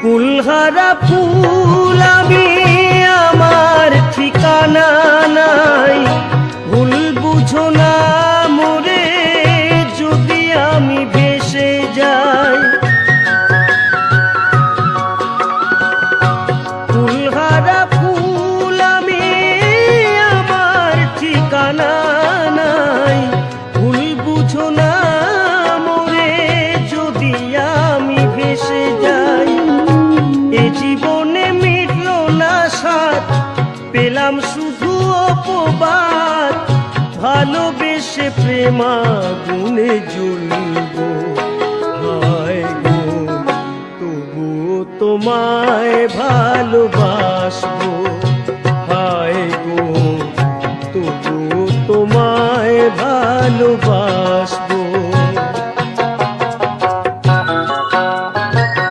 কুলহারা ফুল আমি, আমার ঠিকানা নাই। ভুল বুঝো না মোরে যদি আমি ভেসে যাই। কুলহারা ফুল আমি, আমার ঠিকানা নাই। ভুল বুঝো না মোরে যদি আমি ভেসে যাই। এ জীবনে মিটল না সাথ, পেলাম শুধু অপবাদ। ভালোবেসে প্রেমাগুনে জ্বলব, হায় গো তবুও তোমায় ভালোবাসবো।